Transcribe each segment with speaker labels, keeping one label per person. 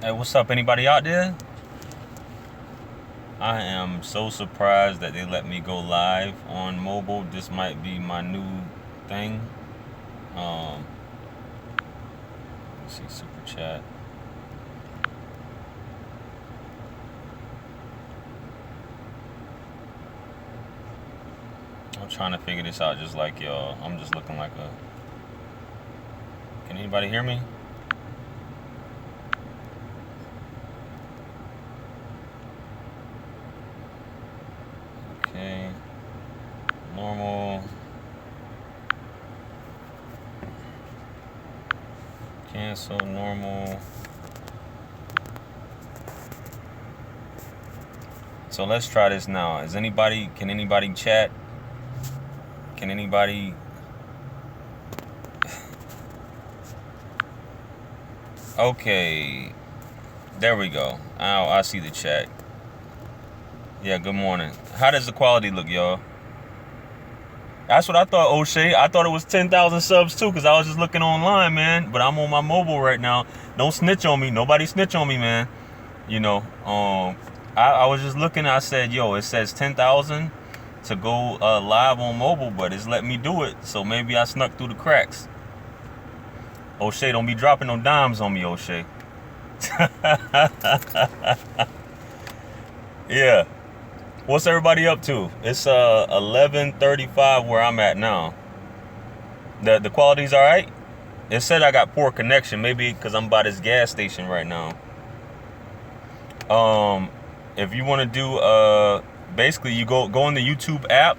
Speaker 1: Hey, what's up? Anybody out there? I am so surprised that they let me go live on mobile. This might be my new thing. Um, let's see, super chat. I'm trying to figure this out just like y'all. I'm just looking like a. Can anybody hear me? Okay. Normal. Cancel normal. So let's try this now. Can anybody chat? Can anybody? Okay. There we go. Oh, I see the chat. Yeah, good morning. How does the quality look, y'all? That's what I thought, O'Shea. I thought it was 10,000 subs too, because I was just looking online, man. But I'm on my mobile right now. Don't snitch on me. Nobody snitch on me, man. You know, I was just looking. I said, yo, it says 10,000 to go live on mobile, but it's letting me do it. So maybe I snuck through the cracks. O'Shea, don't be dropping no dimes on me, O'Shea. Yeah. What's everybody up to? It's 11:35 where I'm at now. The quality's all right. It said I got poor connection, maybe because I'm by this gas station right now. If you want to do basically you go on the YouTube app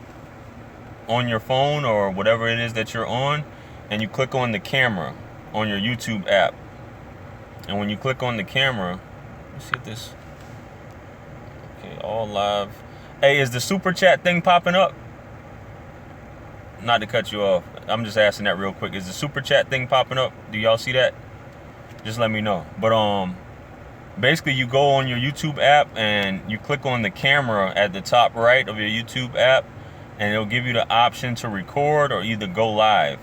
Speaker 1: on your phone or whatever it is that you're on, and you click on the camera on your YouTube app. And when you click on the camera, let's see if this. Okay, all live. Hey, is the super chat thing popping up? Not to cut you off. I'm just asking that real quick. Is the super chat thing popping up? Do y'all see that? Just let me know. But basically you go on your YouTube app and you click on the camera at the top right of your YouTube app, and it'll give you the option to record or either go live.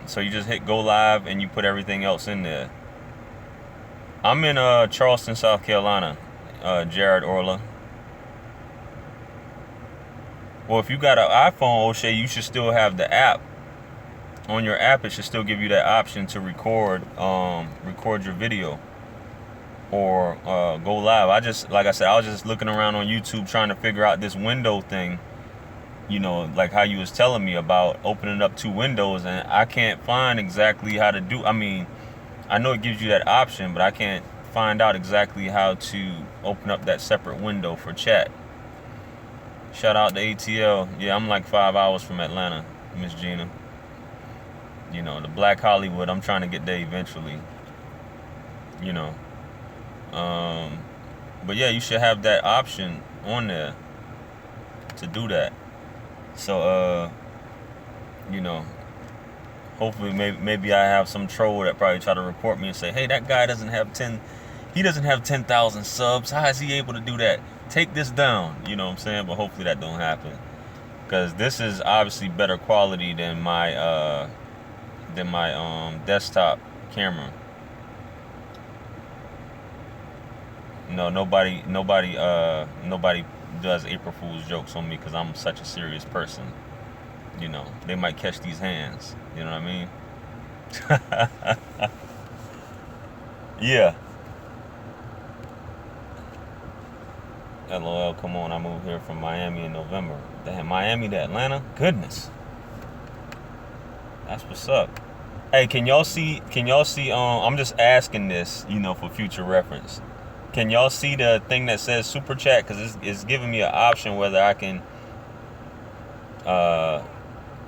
Speaker 1: So you just hit go live and you put everything else in there. I'm in Charleston, South Carolina. Jared Orla. Well, if you got an iPhone, O'Shea, you should still have the app. On your app, it should still give you that option to record your video or go live. Like I said, I was just looking around on YouTube trying to figure out this window thing. You know, like how you was telling me about opening up two windows, and I can't find exactly how to do. I mean, I know it gives you that option, but I can't find out exactly how to open up that separate window for chat. Shout out to ATL. Yeah, I'm like 5 hours from Atlanta, Miss Gina. You know, the Black Hollywood, I'm trying to get there eventually. You know. But yeah, you should have that option on there to do that. So, you know, hopefully maybe I have some troll that probably try to report me and say, hey, that guy doesn't have 10,000 subs. How is he able to do that? Take this down, you know what I'm saying? But hopefully that don't happen, because this is obviously better quality than my desktop camera. No, nobody does April Fool's jokes on me because I'm such a serious person. You know, they might catch these hands. You know what I mean? Yeah. LOL, come on, I moved here from Miami in November. Damn, Miami to Atlanta? Goodness. That's what's up. Hey, can y'all see, I'm just asking this, you know, for future reference. Can y'all see the thing that says super chat? Because it's giving me an option whether I can,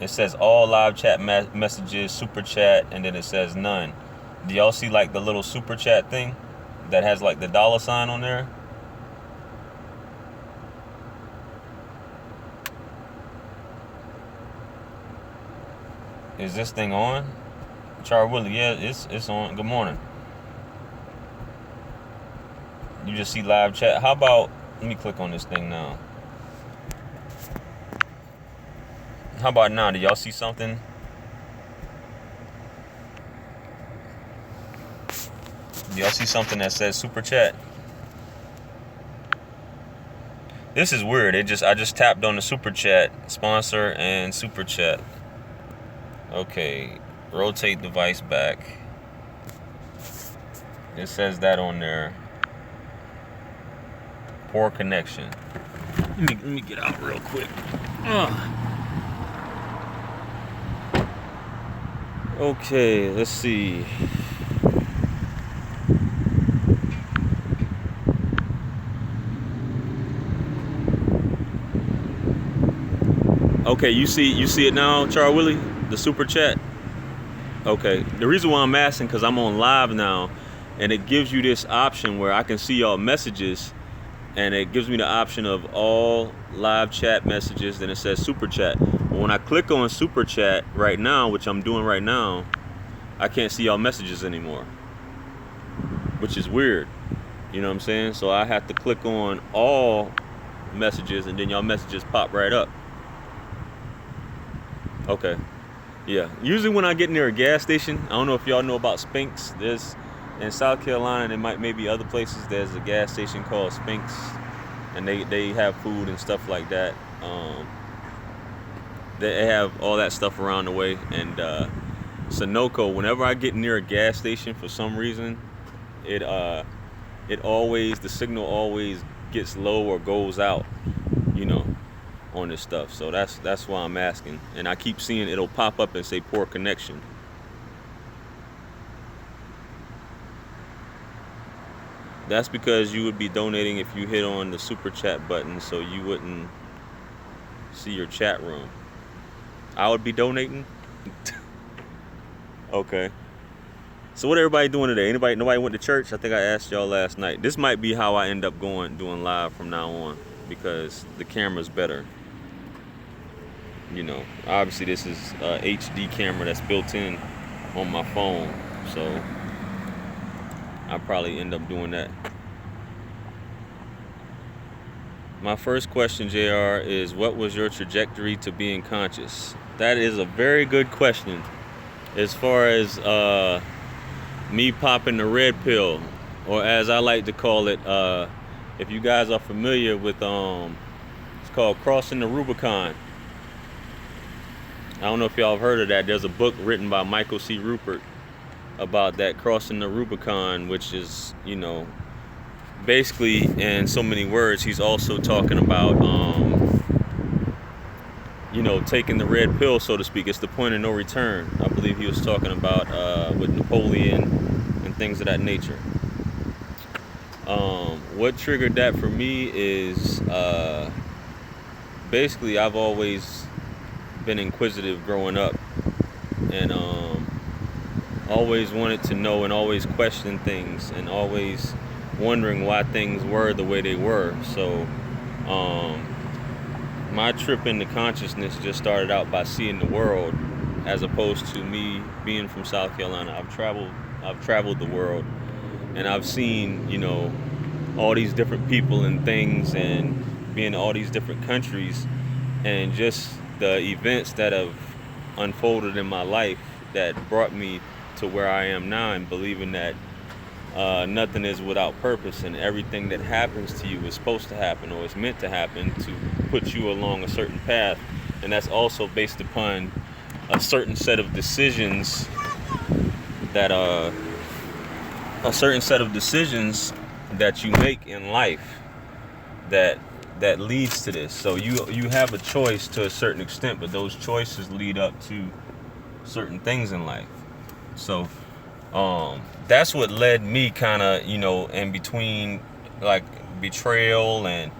Speaker 1: it says all live chat messages, super chat, and then it says none. Do y'all see like the little super chat thing that has like the $sign on there? Is this thing on? Char Willie, yeah, it's on. Good morning. You just see live chat. How about, let me click on this thing now. How about now? Do y'all see something? Y'all see something that says super chat? This is weird. I just tapped on the super chat sponsor and super chat. Okay, rotate device back. It says that on there. Poor connection. Let me get out real quick. Okay, let's see. Okay, you see it now, Char Willie? The super chat? Okay, the reason why I'm asking, because I'm on live now, and it gives you this option where I can see y'all messages, and it gives me the option of all live chat messages, then it says super chat. But when I click on super chat right now, which I'm doing right now, I can't see y'all messages anymore, which is weird. You know what I'm saying? So I have to click on all messages, and then y'all messages pop right up. Okay. Yeah. Usually when I get near a gas station, I don't know if y'all know about Spinks. There's in South Carolina, there maybe other places. There's a gas station called Spinks, and they have food and stuff like that. They have all that stuff around the way. And Sunoco, whenever I get near a gas station, for some reason, the signal always gets low or goes out, you know, on this stuff. So that's why I'm asking. And I keep seeing it'll pop up and say poor connection. That's because you would be donating if you hit on the super chat button, so you wouldn't see your chat room. I would be donating. Okay. So what everybody doing today? Nobody went to church? I think I asked y'all last night. This might be how I end up doing live from now on, because the camera's better. You know, obviously this is a HD camera that's built in on my phone, so I'll probably end up doing that. My first question, JR, is what was your trajectory to being conscious? That is a very good question. As far as me popping the red pill, or as I like to call it, if you guys are familiar with, it's called Crossing the Rubicon. I don't know if y'all have heard of that. There's a book written by Michael C. Rupert about that, Crossing the Rubicon, which is, you know, basically in so many words, he's also talking about, you know, taking the red pill, so to speak. It's the point of no return. I believe he was talking about with Napoleon and things of that nature. What triggered that for me is basically I've always been inquisitive growing up, and always wanted to know and always question things and always wondering why things were the way they were. So my trip into consciousness just started out by seeing the world, as opposed to me being from South Carolina. I've traveled the world, and I've seen, you know, all these different people and things, and being in all these different countries, and just the events that have unfolded in my life that brought me to where I am now, and believing that nothing is without purpose, and everything that happens to you is supposed to happen or is meant to happen to put you along a certain path. And that's also based upon a certain set of decisions that you make in life that leads to this. So you have a choice to a certain extent, but those choices lead up to certain things in life. So that's what led me kind of, you know, in between, like, betrayal and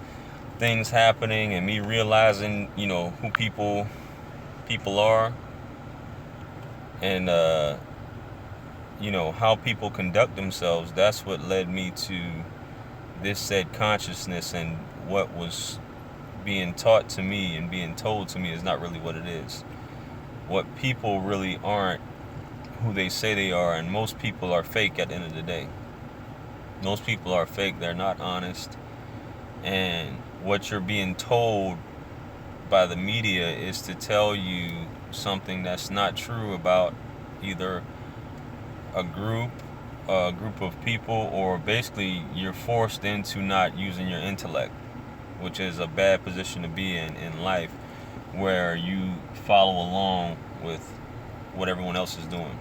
Speaker 1: things happening, and me realizing, you know, who people are, and you know, how people conduct themselves. That's what led me to this said consciousness, and what was being taught to me and being told to me is not really what it is. What people really aren't who they say they are, and most people are fake at the end of the day. Most people are fake. They're not honest. And what you're being told by the media is to tell you something that's not true about either a group group of people, or basically you're forced into not using your intellect, which is a bad position to be in life, where you follow along with what everyone else is doing.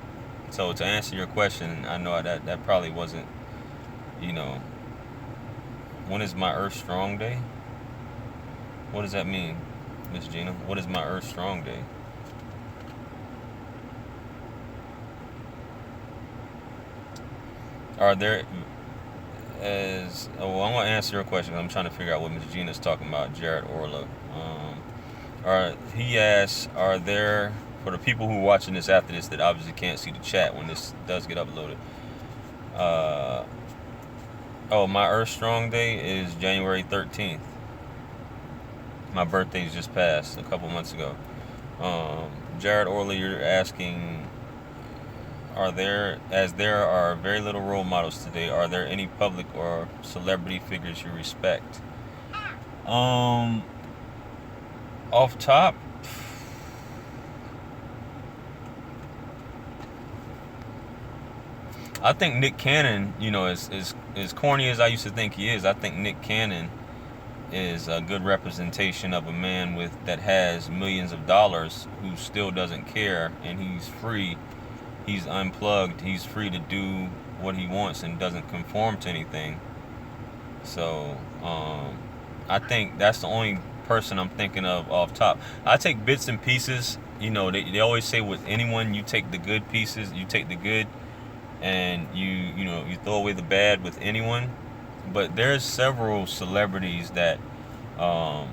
Speaker 1: So to answer your question, I know that probably wasn't, you know, when is my Earth Strong Day? What does that mean, Miss Gina? What is my Earth Strong Day? Are there well, I'm gonna answer your question. I'm trying to figure out what Miss Gina's talking about. Jared Orla. He asks, are there, for the people who are watching this after this that obviously can't see the chat when this does get uploaded? My Earth Strong Day is January 13th. My birthday's just passed a couple months ago. Jared Orley, you're asking, as there are very little role models today, are there any public or celebrity figures you respect? Off top, I think Nick Cannon, as corny as I used to think he is, I think Nick Cannon is a good representation of a man that has millions of dollars who still doesn't care, and he's free. He's unplugged. He's free to do what he wants and doesn't conform to anything. So I think that's the only person I'm thinking of off top. I take bits and pieces. They always say with anyone, you take the good pieces, you take the good, and you throw away the bad with anyone. But there's several celebrities that I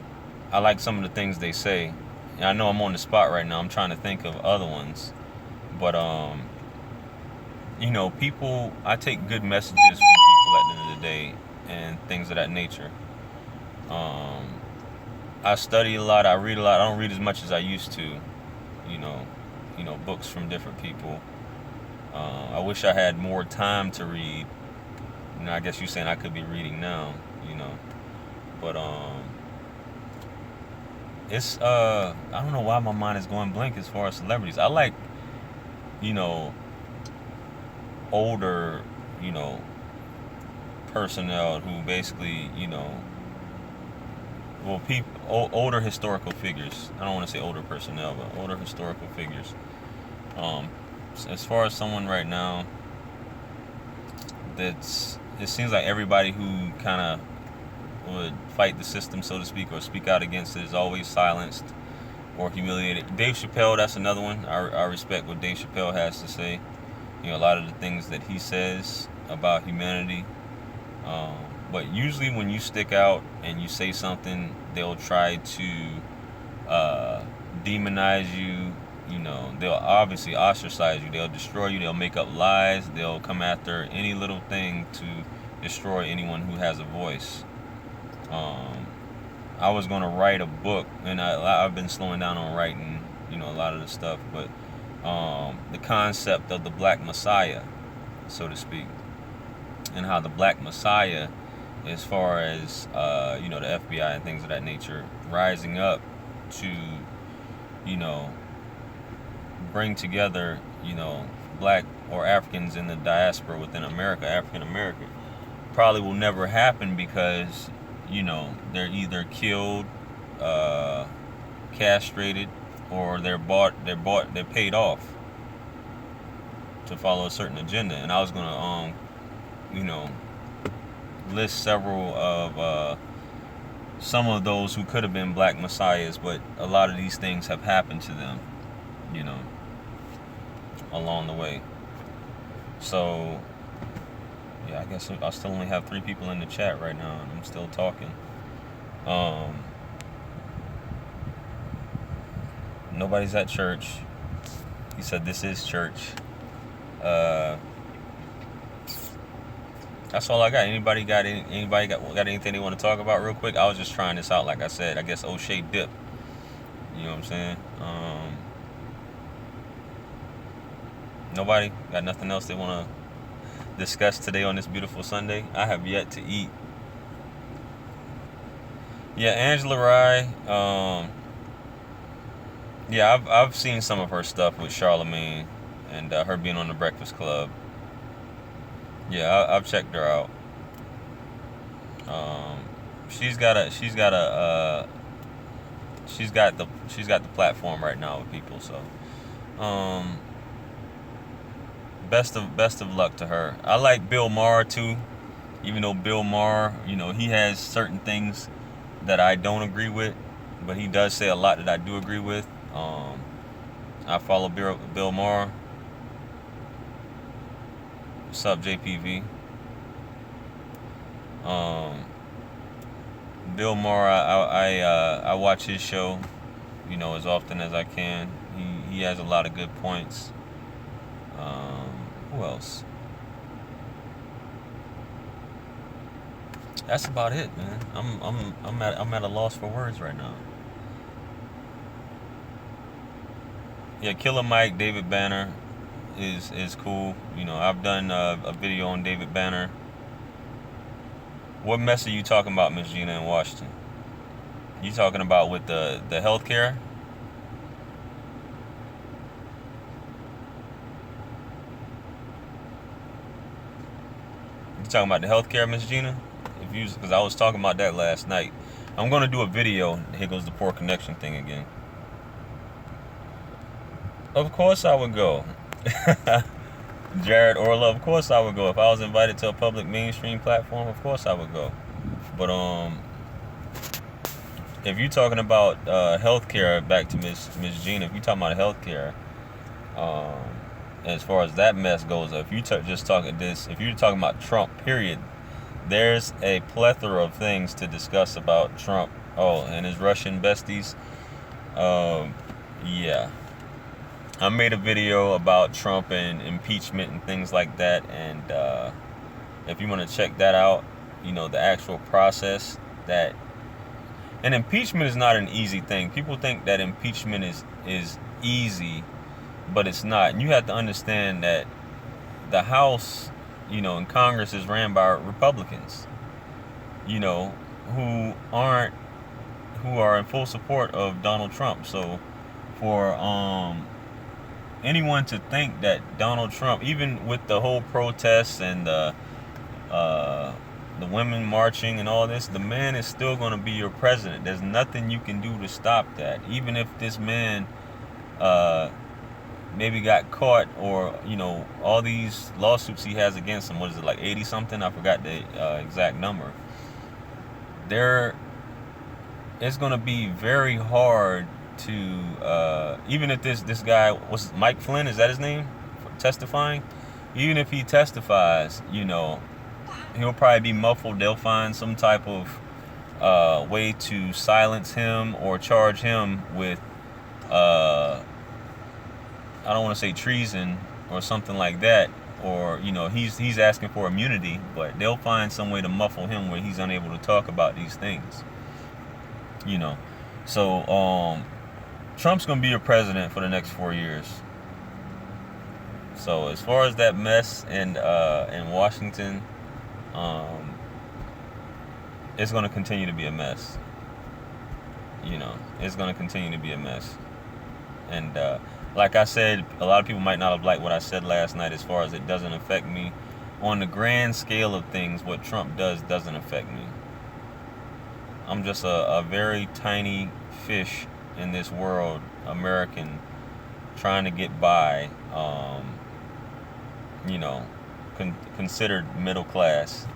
Speaker 1: like some of the things they say. And I know I'm on the spot right now. I'm trying to think of other ones. But people, I take good messages from people at the end of the day and things of that nature. I study a lot. I read a lot. I don't read as much as I used to. Books from different people. I wish I had more time to read. I guess you're saying I could be reading now, but it's I don't know why my mind is going blank as far as celebrities. I like, older, personnel who basically, older historical figures. I don't want to say older personnel, but older historical figures. As far as someone right now it seems like everybody who kind of would fight the system, so to speak, or speak out against it is always silenced or humiliated. Dave Chappelle, that's another one. I respect what Dave Chappelle has to say. A lot of the things that he says about humanity. But usually when you stick out and you say something, they'll try to demonize you. They'll obviously ostracize you. They'll destroy you. They'll make up lies. They'll come after any little thing to destroy anyone who has a voice. I was going to write a book, and I've been slowing down on writing, a lot of the stuff, but the concept of the Black Messiah, so to speak, and how the Black Messiah, as far as, the FBI and things of that nature, rising up to, bring together, black or Africans in the diaspora within America, African American, probably will never happen because, they're either killed, castrated, or they're paid off to follow a certain agenda. And I was gonna, list several of some of those who could have been black messiahs, but a lot of these things have happened to them, along the way. So, yeah, I guess I still only have 3 people in the chat right now, and I'm still talking. Nobody's at church. He said this is church. That's all I got. Anybody got anything they want to talk about real quick? I was just trying this out, like I said. I guess O'Shea dip. You know what I'm saying? Nobody got nothing else they want to discuss today on this beautiful Sunday? I have yet to eat. Yeah, Angela Rye. Yeah, I've seen some of her stuff with Charlemagne and her being on the Breakfast Club. Yeah, I've checked her out. Um, she's got the platform right now with people. So, um, best of luck to her. I like Bill Maher too, even though Bill Maher, he has certain things that I don't agree with, but he does say a lot that I do agree with. I follow Bill Maher. What's up, JPV? Um, Bill Maher, I watch his show, as often as I can. He has a lot of good points. Who else? That's about it, man. I'm at a loss for words right now. Yeah, Killer Mike, David Banner is cool. I've done a video on David Banner. What mess are you talking about, Miss Gina in Washington? You talking about with the healthcare? You talking about the healthcare, Miss Gina? Because I was talking about that last night. I'm gonna do a video. Here goes the poor connection thing again. Of course I would go. Jared Orla, of course I would go. If I was invited to a public mainstream platform, of course I would go. But if you're talking about healthcare, back to Miss Gina, if you're talking about healthcare, um, as far as that mess goes, if you just talking this, if you're talking about Trump, period, there's a plethora of things to discuss about Trump. Oh, and his Russian besties. Yeah. I made a video about Trump and impeachment and things like that, and if you want to check that out, the actual process that. And impeachment is not an easy thing. People think that impeachment is easy, but it's not. And you have to understand that the House, and Congress is ran by Republicans, who are in full support of Donald Trump. So for anyone to think that Donald Trump, even with the whole protests and the women marching and all this, the man is still going to be your president. There's nothing you can do to stop that. Even if this man maybe got caught, or all these lawsuits he has against him, what is it, like 80 something? I forgot the exact number. It's going to be very hard to even if this guy was Mike Flynn, is that his name, testifying, even if he testifies, he'll probably be muffled. They'll find some type of way to silence him or charge him with I don't want to say treason or something like that, or he's asking for immunity, but they'll find some way to muffle him where he's unable to talk about these things. So Trump's gonna be your president for the next 4 years. So as far as that mess in Washington, it's gonna continue to be a mess. It's gonna continue to be a mess. And like I said, a lot of people might not have liked what I said last night as far as it doesn't affect me. On the grand scale of things, what Trump does doesn't affect me. I'm just a very tiny fish in this world, American, trying to get by, considered middle class,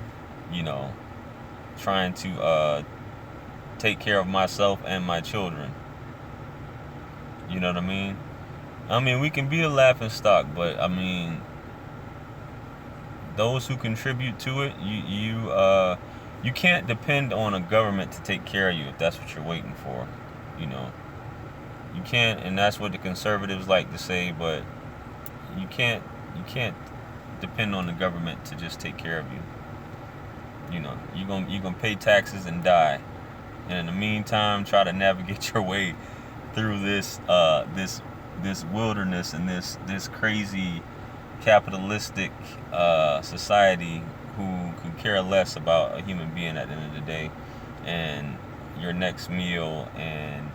Speaker 1: trying to take care of myself and my children. You know what I mean? We can be a laughing stock, but those who contribute to it, you can't depend on a government to take care of you if that's what you're waiting for. You can't, and that's what the conservatives like to say, but you can't depend on the government to just take care of you. You're gonna pay taxes and die, and in the meantime, try to navigate your way through this wilderness and this crazy capitalistic society who could care less about a human being at the end of the day, and your next meal, and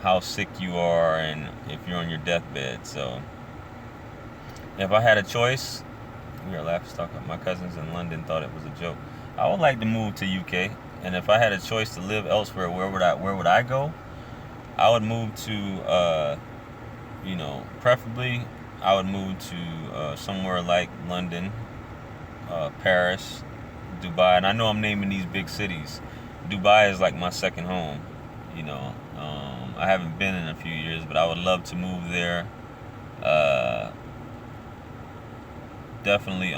Speaker 1: how sick you are, and if you're on your deathbed. So if I had a choice, We are laughing stock. My cousins in London thought it was a joke. I would like to move to UK, and if I had a choice to live elsewhere, where would I go? I would move to, preferably I would move to somewhere like London, Paris, Dubai, and I know I'm naming these big cities. Dubai is like my second home. I haven't been in a few years, but I would love to move there. Definitely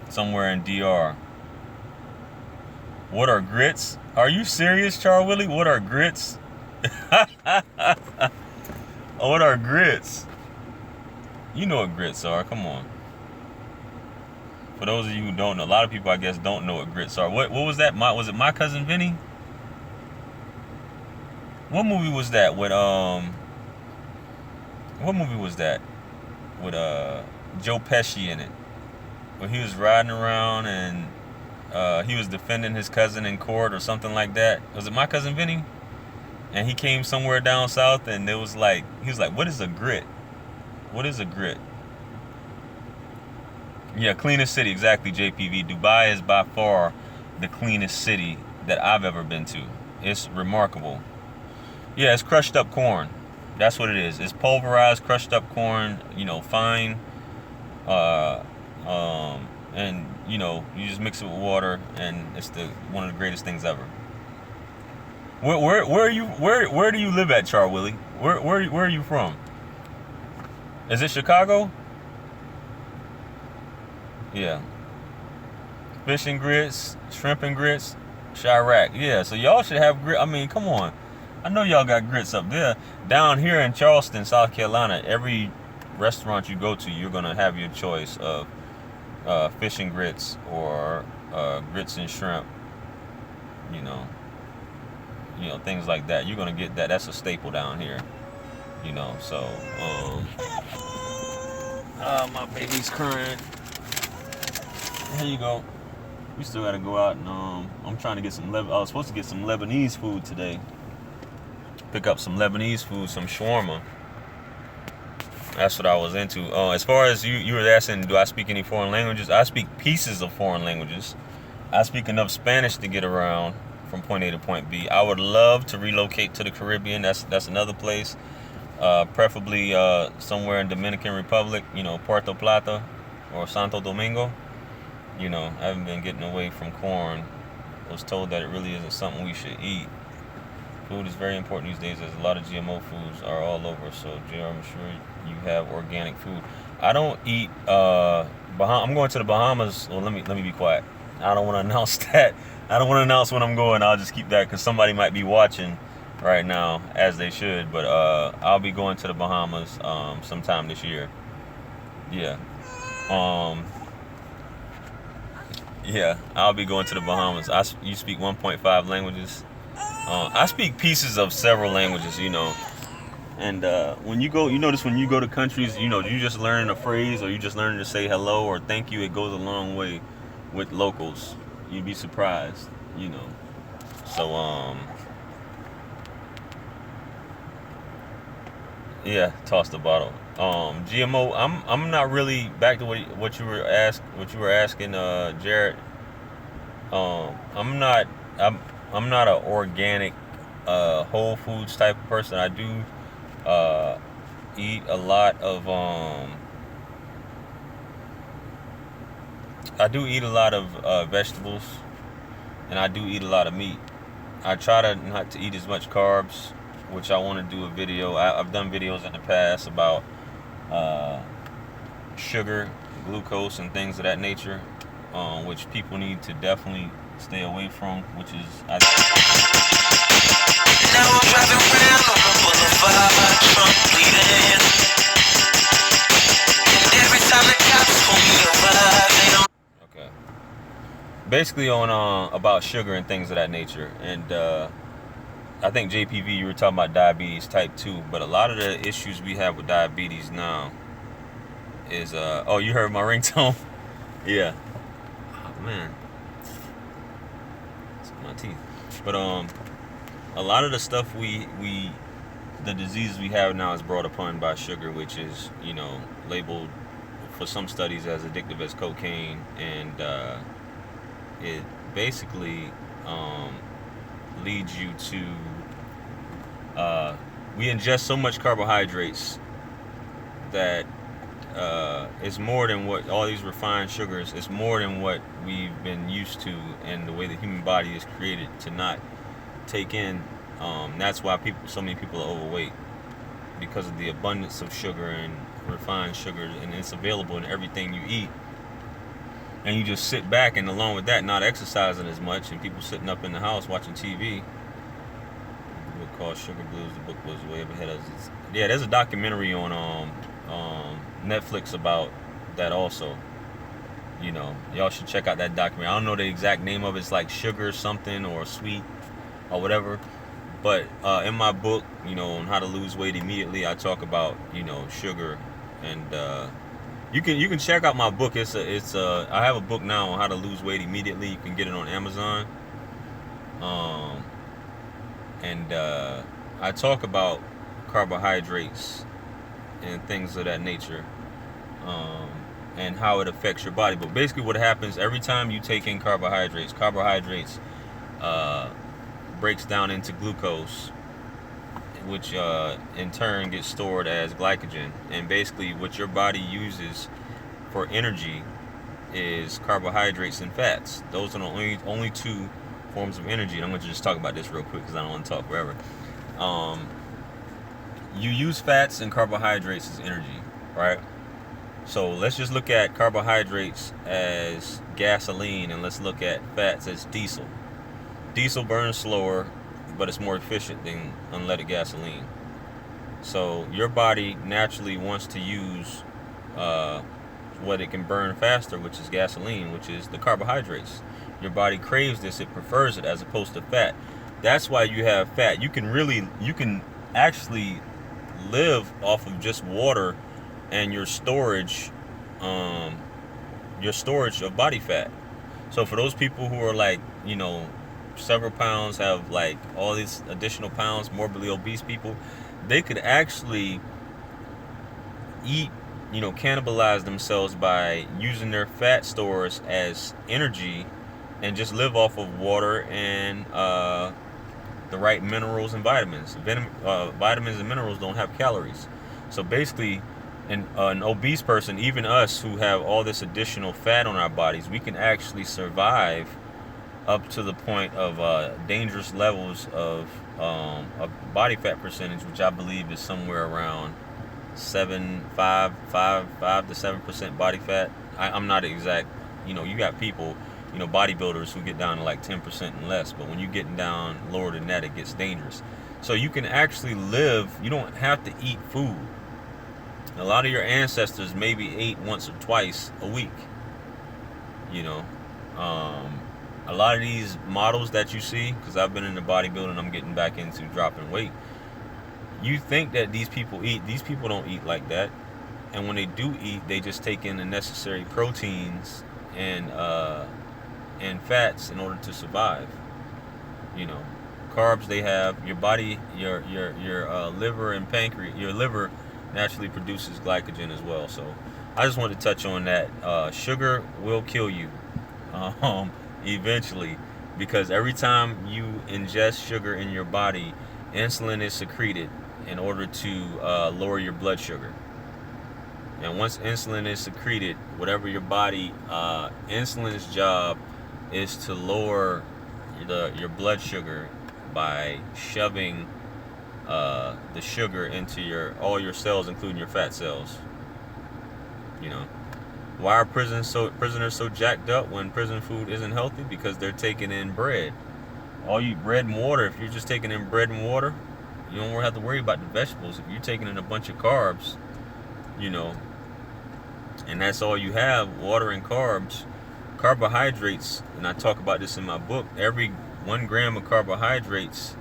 Speaker 1: somewhere in DR. What are grits? Are you serious, Char Willie? What are grits? What are grits? You know what grits are. Come on. For those of you who don't know, a lot of people I guess don't know what grits are. What was that? Was it My Cousin Vinny? What movie was that with what movie was that with Joe Pesci in it? Where he was riding around and he was defending his cousin in court or something like that. Was it My Cousin Vinny? And he came somewhere down south and he was like, what is a grit? What is a grit? Yeah, cleanest city, exactly, JPV. Dubai is by far the cleanest city that I've ever been to. It's remarkable. Yeah, it's crushed up corn. That's what it is. It's pulverized, crushed up corn, fine. And you just mix it with water, and it's one of the greatest things ever. Where do you live at, Char Willie? Where are you from? Is it Chicago? Yeah. Fish and grits, shrimp and grits, Chirac. Yeah, so y'all should have grit. I mean, come on. I know y'all got grits up there. Down here in Charleston, South Carolina, every restaurant you go to, you're gonna have your choice of fish and grits or grits and shrimp. Things like that. You're gonna get that. That's a staple down here. So my baby's crying. Here you go. We still gotta go out and I'm trying to get some I was supposed to get some Lebanese food today. Pick up some Lebanese food, some shawarma. That's what I was into. As far as you were asking, do I speak any foreign languages? I speak pieces of foreign languages. I speak enough Spanish to get around from point A to point B. I would love to relocate to the Caribbean. That's another place. Preferably somewhere in Dominican Republic, Puerto Plata or Santo Domingo. I haven't been getting away from corn. I was told that it really isn't something we should eat. Food is very important these days. There's a lot of GMO foods are all over. So, JR, I'm sure you have organic food. I don't eat. I'm going to the Bahamas. Well, let me be quiet. I don't want to announce that. I don't want to announce when I'm going. I'll just keep that because somebody might be watching right now, as they should. But I'll be going to the Bahamas sometime this year. Yeah. Yeah, I'll be going to the Bahamas. You speak 1.5 languages. I speak pieces of several languages, And when you go, notice when you go to countries, you just learning a phrase or you just learning to say hello or thank you. It goes a long way with locals. You'd be surprised, So, yeah, toss the bottle. GMO. I'm not really back to what you were asking, Jared. I'm not an organic, whole foods type of person. I do eat a lot of vegetables, and I do eat a lot of meat. I try not to eat as much carbs, which I want to do a video. I've done videos in the past about sugar, glucose, and things of that nature, which people need to definitely stay away from, which is now I'm driving around on the boulevard, trunk bleeding, and every time the cops pull me over, they don't. Okay. Basically on about sugar and things of that nature, and I think JPV, you were talking about diabetes type 2, but a lot of the issues we have with diabetes now is oh, you heard my ringtone? Yeah. Oh, man. It's my teeth. But a lot of the stuff the diseases we have now is brought upon by sugar, which is, labeled for some studies as addictive as cocaine, and it basically leads you to we ingest so much carbohydrates that it's more than what all these refined sugars. It's more than what we've been used to, and the way the human body is created to not take in. That's why so many people are overweight, because of the abundance of sugar and refined sugar, and it's available in everything you eat. And you just sit back, and along with that, not exercising as much, and people sitting up in the house watching TV. The book called Sugar Blues. The book was way up ahead of us. Yeah, there's a documentary on Netflix about that also. You know, y'all should check out that documentary. I don't know the exact name of it. It's like Sugar something or Sweet or whatever. But in my book, you know, on how to lose weight immediately, I talk about, you know, sugar, and you can check out my book. I have a book now on how to lose weight immediately. You can get it on Amazon. And I talk about carbohydrates and things of that nature, and how it affects your body. But basically what happens every time you take in carbohydrates breaks down into glucose, which in turn gets stored as glycogen. And basically what your body uses for energy is carbohydrates and fats. Those are the only two forms of energy. And I'm going to just talk about this real quick because I don't want to talk forever. You use fats and carbohydrates as energy, right? So let's just look at carbohydrates as gasoline, and let's look at fats as diesel. Diesel burns slower, but it's more efficient than unleaded gasoline. So your body naturally wants to use what it can burn faster, which is gasoline, which is the carbohydrates. Your body craves this, it prefers it as opposed to fat. That's why you have fat. You can actually live off of just water and your storage of body fat. So for those people who are like, you know, several pounds, have like all these additional pounds, morbidly obese people, they could actually eat, you know, cannibalize themselves by using their fat stores as energy and just live off of water and the right minerals and vitamins. Vitamins and minerals don't have calories. So basically, an obese person, even us who have all this additional fat on our bodies, we can actually survive up to the point of dangerous levels of body fat percentage, which I believe is somewhere around 5 to 7% body fat. I'm not exact. You know, you got people, you know, bodybuilders who get down to like 10% and less, but when you're getting down lower than that, it gets dangerous. So you can actually live, you don't have to eat food. A lot of your ancestors maybe ate once or twice a week. You know, a lot of these models that you see, because I've been in the bodybuilding, I'm getting back into dropping weight. You think that these people eat. These people don't eat like that. And when they do eat, they just take in the necessary proteins and fats in order to survive. You know, carbs they have. Your body, your liver and pancreas, your liver naturally produces glycogen as well. So I just wanted to touch on that. Sugar will kill you eventually, because every time you ingest sugar in your body, insulin is secreted in order to lower your blood sugar. And once insulin is secreted, whatever your body, insulin's job is to lower your blood sugar by shoving the sugar into all your cells, including your fat cells. You know, why are prisoners so jacked up when prison food isn't healthy? Because they're taking in bread. All you bread and water. If you're just taking in bread and water, you don't have to worry about the vegetables. If you're taking in a bunch of carbs, you know, and that's all you have, water and carbs, carbohydrates, and I talk about this in my book, every 1 gram of carbohydrates,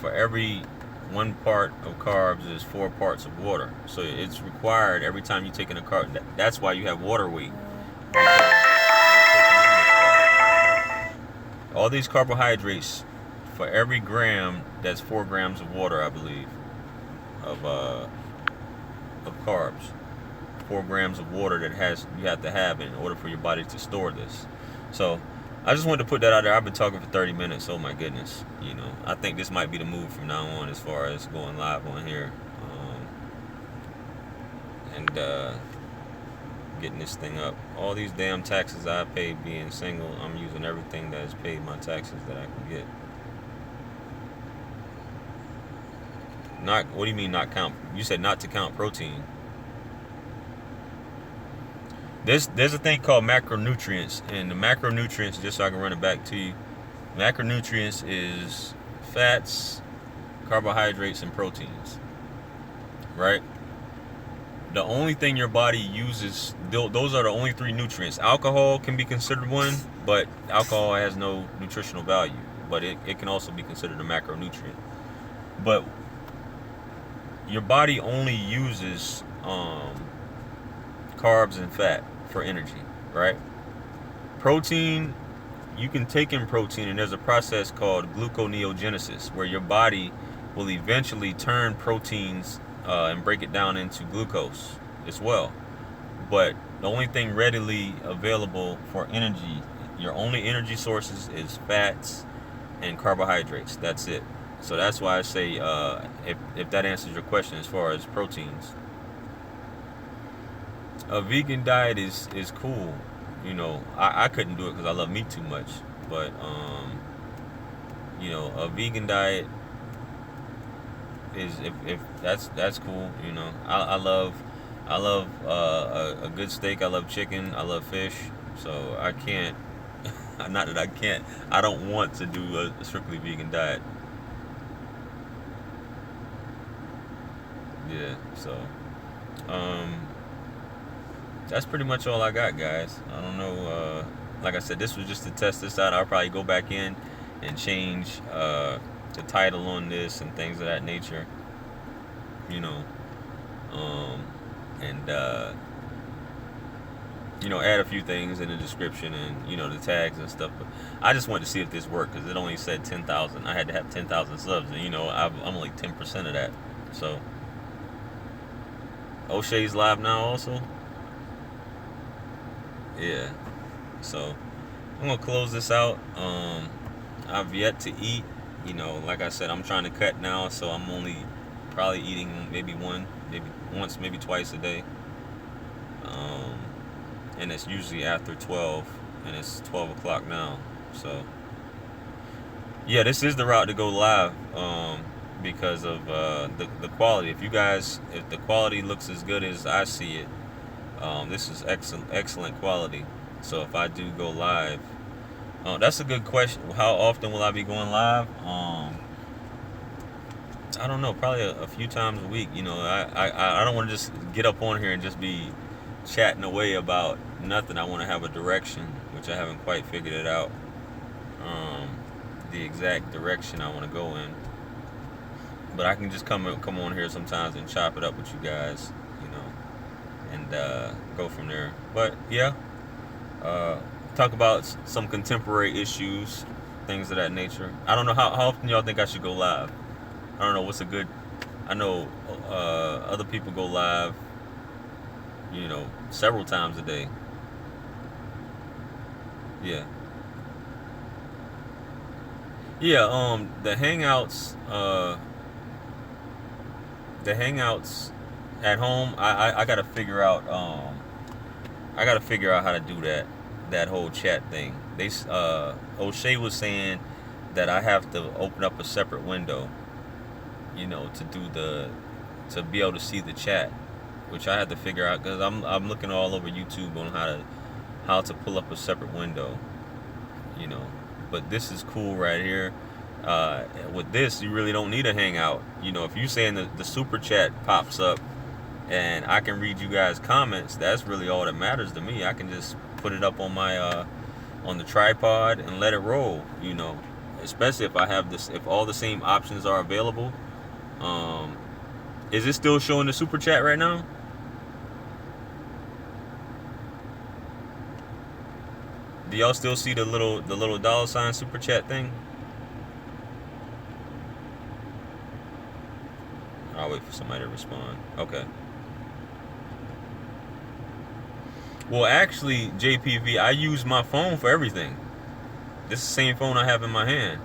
Speaker 1: for every 1 part of carbs is 4 parts of water. So it's required every time you take in a carb. That's why you have water weight. All these carbohydrates, for every gram, that's 4 grams of water, I believe, of carbs. 4 grams of water that you have to have in order for your body to store this. So I just wanted to put that out there. I've been talking for 30 minutes. Oh my goodness. I think this might be the move from now on as far as going live on here. And getting this thing up. All these damn taxes I paid being single, I'm using everything that has paid my taxes that I can get. What do you mean not count? You said not to count protein. There's a thing called macronutrients, and the macronutrients, just so I can run it back to you, macronutrients is fats, carbohydrates, and proteins, right? The only thing your body uses, those are the only 3 nutrients. Alcohol can be considered one, but alcohol has no nutritional value, but it can also be considered a macronutrient. But your body only uses carbs and fat for energy, right? Protein, you can take in protein, and there's a process called gluconeogenesis where your body will eventually turn proteins and break it down into glucose as well. But the only thing readily available for energy, your only energy sources is fats and carbohydrates. That's it. So that's why I say, if that answers your question as far as proteins. A vegan diet is cool. I couldn't do it because I love meat too much. But, a vegan diet is, if that's cool. I love a good steak. I love chicken. I love fish. So I can't, not that I can't, I don't want to do a strictly vegan diet. Yeah, so that's pretty much all I got, guys. I don't know, like I said, this was just to test this out. I'll probably go back in and change the title on this and things of that nature, and add a few things in the description and the tags and stuff. But I just wanted to see if this worked because it only said 10,000. I had to have 10,000 subs, and I'm only 10% of that. So O'Shea's live now also. Yeah. So I'm gonna close this out. I've yet to eat. Like I said, I'm trying to cut now, so I'm only probably eating maybe once, maybe twice a day. And it's usually after 12, and it's 12 o'clock now. So yeah, this is the route to go live. Because of the quality. If the quality looks as good as I see it, this is excellent quality. So if I do go live, that's a good question. How often will I be going live? I don't know, probably a few times a week. I don't want to just get up on here and just be chatting away about nothing. I want to have a direction, which I haven't quite figured it out. The exact direction I want to go in. But I can just come on here sometimes and chop it up with you guys, and go from there. But yeah, talk about some contemporary issues, things of that nature. I don't know how often y'all think I should go live. I don't know what's a good. I know other people go live, several times a day. Yeah. Yeah. The Hangouts. The Hangouts at home, I gotta figure out how to do that whole chat thing. O'Shea was saying that I have to open up a separate window, to be able to see the chat, which I had to figure out because I'm looking all over YouTube on how to pull up a separate window, But this is cool right here. With this, you really don't need a Hangout. If you're saying the super chat pops up and I can read you guys' comments, that's really all that matters to me. I can just put it up on my on the tripod and let it roll. Especially if all the same options are available. Is it still showing the super chat right now? Do y'all still see the little $ super chat thing? I'll wait for somebody to respond. Okay. Well, actually, JPV, I use my phone for everything. This is the same phone I have in my hand.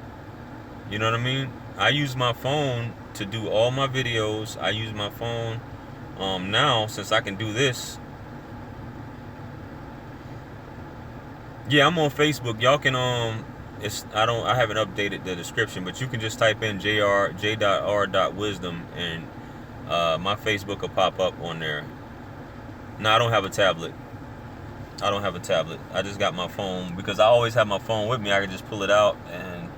Speaker 1: You know what I mean? I use my phone to do all my videos. I use my phone now, since I can do this. Yeah, I'm on Facebook. Y'all can I haven't updated the description, but you can just type in j.r.wisdom and my Facebook will pop up on there. No, I don't have a tablet. I just got my phone because I always have my phone with me. I can just pull it out and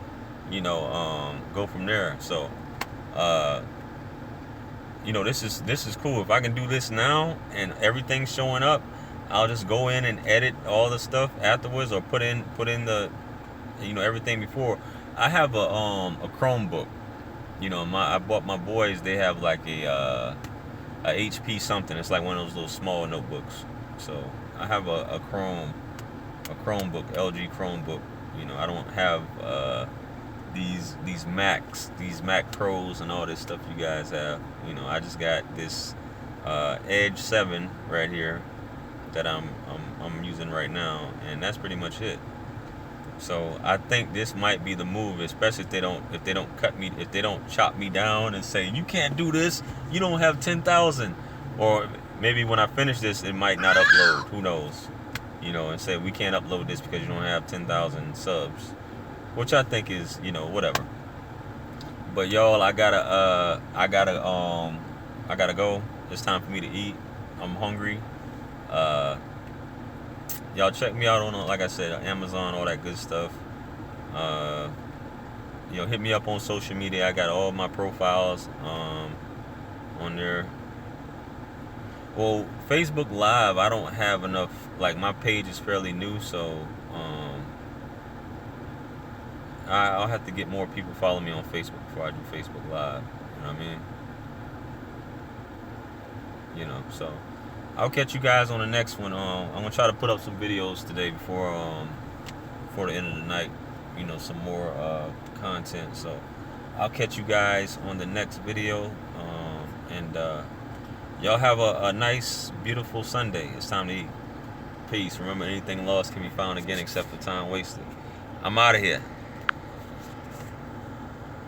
Speaker 1: go from there. So this is cool. If I can do this now and everything's showing up, I'll just go in and edit all the stuff afterwards, or put in the everything before. I have a Chromebook. I bought my boys. They have like a HP something. It's like one of those little small notebooks. So I have a Chromebook, LG Chromebook. I don't have these Macs, these Mac Pros and all this stuff you guys have. I just got this Edge 7 right here that I'm using right now, and that's pretty much it. So I think this might be the move, especially if they don't chop me down and say you can't do this, you don't have 10,000, or maybe when I finish this it might not upload. Who knows? And say we can't upload this because you don't have 10,000 subs, which I think is whatever. But y'all, I gotta go. It's time for me to eat. I'm hungry. Y'all check me out on, like I said, Amazon, all that good stuff. Hit me up on social media. I got all my profiles on there. Well, Facebook Live, I don't have enough. Like, my page is fairly new, so I'll have to get more people following me on Facebook before I do Facebook Live. You know what I mean? So I'll catch you guys on the next one. I'm gonna try to put up some videos today before the end of the night. Some more content. So I'll catch you guys on the next video. And y'all have a nice, beautiful Sunday. It's time to eat. Peace. Remember, anything lost can be found again except for time wasted. I'm out of here.